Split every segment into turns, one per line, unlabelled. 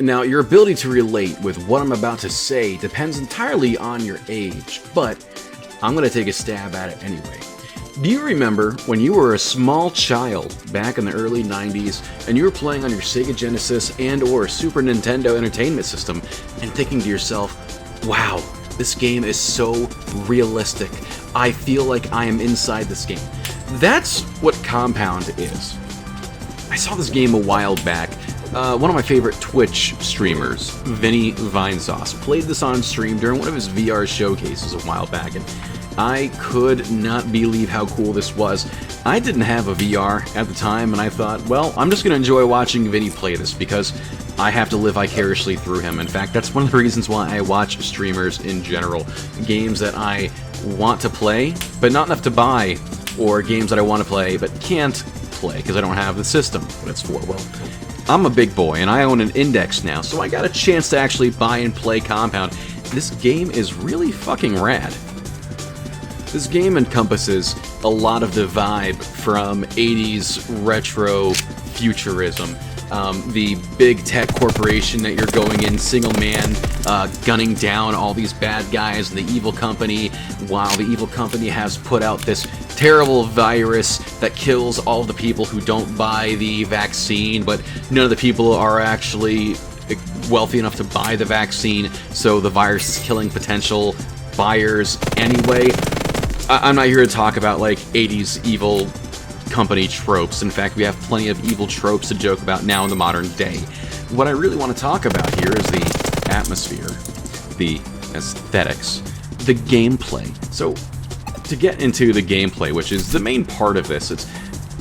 Now, your ability to relate with what I'm about to say depends entirely on your age, but I'm going to take a stab at it anyway. Do you remember when you were a small child back in the early 90s and you were playing on your Sega Genesis and or Super Nintendo Entertainment System and thinking to yourself, wow, this game is so realistic. I feel like I am inside this game. That's what Compound is. I saw this game a while back. One of my favorite Twitch streamers, Vinny Vinesauce, played this on stream during one of his VR showcases a while back, and I could not believe how cool this was. I didn't have a VR at the time, and I thought, well, I'm just going to enjoy watching Vinny play this because I have to live vicariously through him. In fact, that's one of the reasons why I watch streamers in general. Games that I want to play, but not enough to buy, or games that I want to play, but can't play because I don't have the system what it's for. Well, I'm a big boy, and I own an Index now, so I got a chance to actually buy and play Compound. This game is really fucking rad. This game encompasses a lot of the vibe from 80s retro futurism. The big tech corporation that you're going in, single man, gunning down all these bad guys, and the evil company, while the evil company has put out this terrible virus that kills all the people who don't buy the vaccine, but none of the people are actually wealthy enough to buy the vaccine, so the virus is killing potential buyers anyway. I'm not here to talk about, like, 80s evil company tropes. In fact, we have plenty of evil tropes to joke about now in the modern day. What I really want to talk about here is the atmosphere, the aesthetics, the gameplay. So, to get into the gameplay, which is the main part of this, it's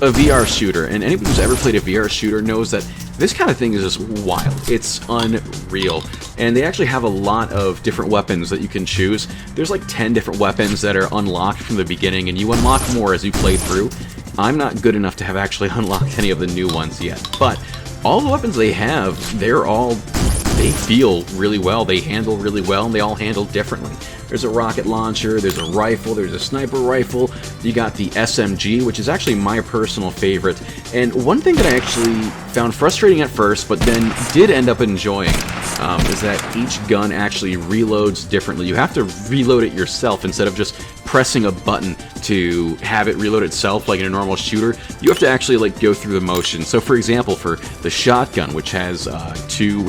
a VR shooter, and anyone who's ever played a VR shooter knows that this kind of thing is just wild. It's unreal. And they actually have a lot of different weapons that you can choose. There's like 10 different weapons that are unlocked from the beginning, and you unlock more as you play through. I'm not good enough to have actually unlocked any of the new ones yet, but all the weapons they have, they feel really well, they handle really well, and they all handle differently. There's a rocket launcher, there's a rifle, there's a sniper rifle, you got the SMG, which is actually my personal favorite. And one thing that I actually found frustrating at first, but then did end up enjoying, is that each gun actually reloads differently. You have to reload it yourself instead of just pressing a button to have it reload itself like in a normal shooter. You have to actually like go through the motion. So for example, for the shotgun, which has two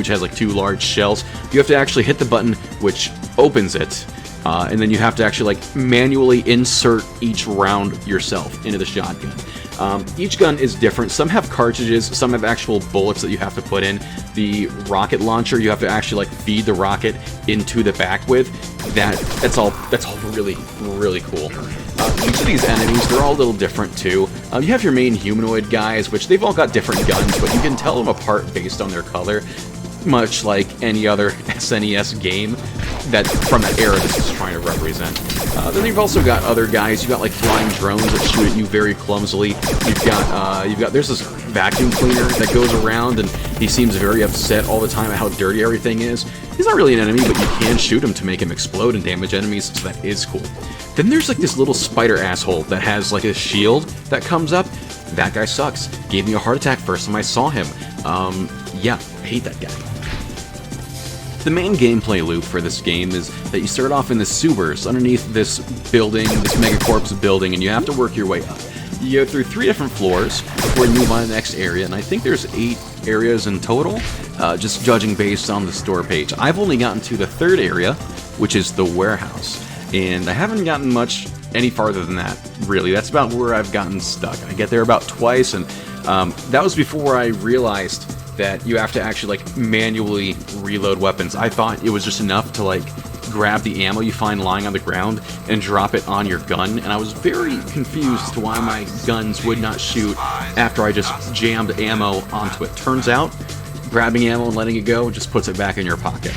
large shells, you have to actually hit the button which opens it. And then you have to actually like manually insert each round yourself into the shotgun. Each gun is different. Some have cartridges, some have actual bullets that you have to put in. The rocket launcher, you have to actually like feed the rocket into the back with. That's all really, really cool. Each of these enemies, they're all a little different too. You have your main humanoid guys, which they've all got different guns, but you can tell them apart based on their color, much like any other SNES game that from that era this is trying to represent. Then you've also got other guys. You've got like flying drones that shoot at you very clumsily. You've got there's this vacuum cleaner that goes around, and he seems very upset all the time at how dirty everything is. He's not really an enemy, but you can shoot him to make him explode and damage enemies, so that is cool. Then there's like this little spider asshole that has like a shield that comes up. That guy sucks. Gave me a heart attack first time I saw him. Yeah, I hate that guy. The main gameplay loop for this game is that you start off in the sewers underneath this building, this megacorp's building, and you have to work your way up. You go through 3 different floors before you move on to the next area, and I think there's 8 areas in total, just judging based on the store page. I've only gotten to the 3rd area, which is the warehouse, and I haven't gotten much any farther than that, really. That's about where I've gotten stuck. I get there about twice, and that was before I realized that you have to actually like manually reload weapons. I thought it was just enough to like grab the ammo you find lying on the ground and drop it on your gun, and I was very confused as to why my guns would not shoot after I just jammed ammo onto it. Turns out, grabbing ammo and letting it go just puts it back in your pocket.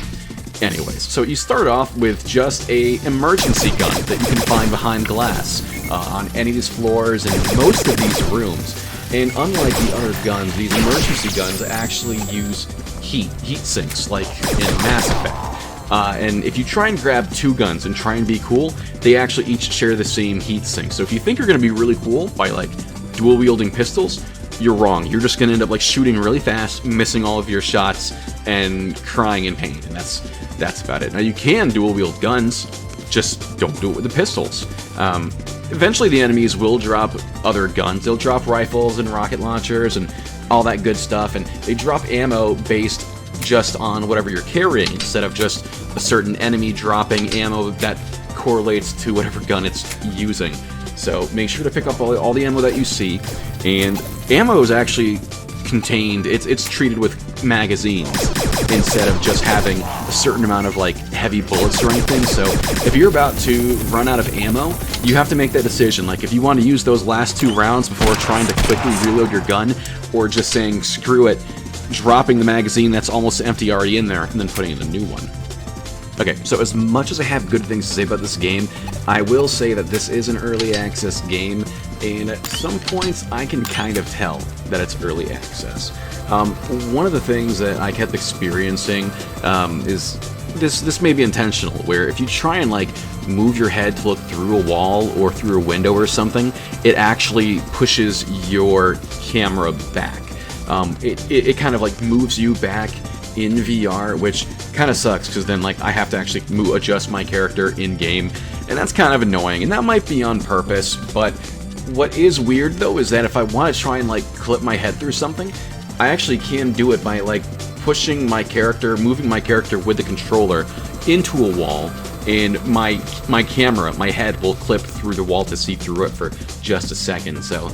Anyways, so you start off with just a emergency gun that you can find behind glass on any of these floors and most of these rooms. And unlike the other guns, these emergency guns actually use heat sinks, like in Mass Effect. And if you try and grab 2 guns and try and be cool, they actually each share the same heat sink. So if you think you're going to be really cool by like dual-wielding pistols, you're wrong. You're just gonna end up like shooting really fast, missing all of your shots, and crying in pain. And that's about it. Now you can dual wield guns, just don't do it with the pistols. Eventually the enemies will drop other guns. They'll drop rifles and rocket launchers and all that good stuff, and they drop ammo based just on whatever you're carrying, instead of just a certain enemy dropping ammo that correlates to whatever gun it's using. So make sure to pick up all the ammo that you see, and ammo is actually contained, it's treated with magazines instead of just having a certain amount of like heavy bullets or anything. So if you're about to run out of ammo, you have to make that decision, like if you want to use those last 2 rounds before trying to quickly reload your gun, or just saying screw it, dropping the magazine that's almost empty already in there and then putting in a new one. Okay, so as much as I have good things to say about this game, I will say that this is an early access game, and at some points I can kind of tell that it's early access. One of the things that I kept experiencing is this may be intentional, where if you try and like move your head to look through a wall or through a window or something, it actually pushes your camera back. It kind of like moves you back in VR, which kind of sucks, because then like I have to actually adjust my character in game, and that's kind of annoying, and that might be on purpose. But what is weird though is that if I want to try and like clip my head through something, I actually can do it by like pushing my character, moving my character with the controller into a wall, and my camera, my head will clip through the wall to see through it for just a second. So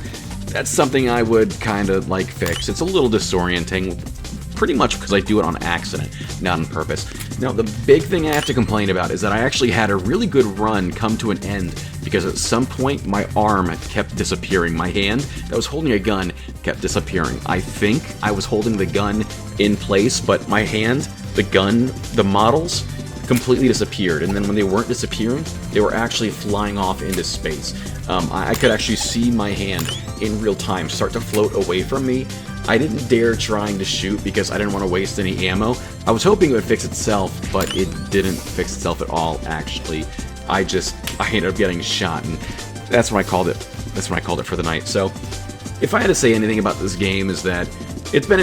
that's something I would kind of like fix. It's a little disorienting, pretty much because I do it on accident, not on purpose. Now, the big thing I have to complain about is that I actually had a really good run come to an end, because at some point my arm kept disappearing. My hand that was holding a gun kept disappearing. I think I was holding the gun in place, but my hand, the gun, the models completely disappeared, and then when they weren't disappearing, they were actually flying off into space. I could actually see my hand in real time start to float away from me. I didn't dare trying to shoot because I didn't want to waste any ammo. I was hoping it would fix itself, but it didn't fix itself at all, actually. I ended up getting shot, and that's when I called it. That's when I called it for the night. So, if I had to say anything about this game, is that it's been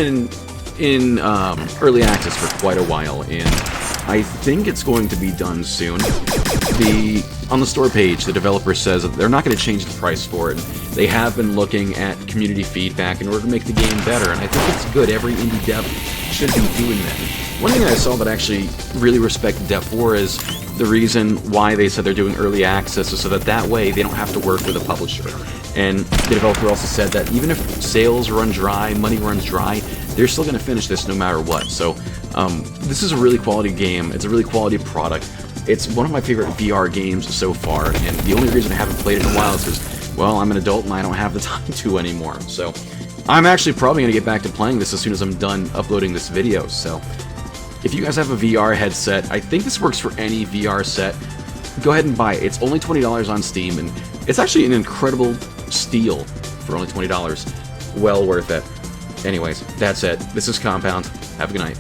in early access for quite a while, and I think it's going to be done soon. On the store page, the developer says that they're not going to change the price for it. They have been looking at community feedback in order to make the game better, and I think it's good. Every indie dev should be doing that. One thing I saw that I actually really respect Dev for is the reason why they said they're doing early access is so that way they don't have to work with a publisher. And the developer also said that even if sales run dry, money runs dry, they're still going to finish this no matter what. So this is a really quality game. It's a really quality product. It's one of my favorite VR games so far, and the only reason I haven't played it in a while is because, well, I'm an adult and I don't have the time to anymore. So I'm actually probably going to get back to playing this as soon as I'm done uploading this video. So if you guys have a VR headset, I think this works for any VR set, go ahead and buy it. It's only $20 on Steam, and it's actually an incredible steal for only $20. Well worth it. Anyways, that's it. This is Compound. Have a good night.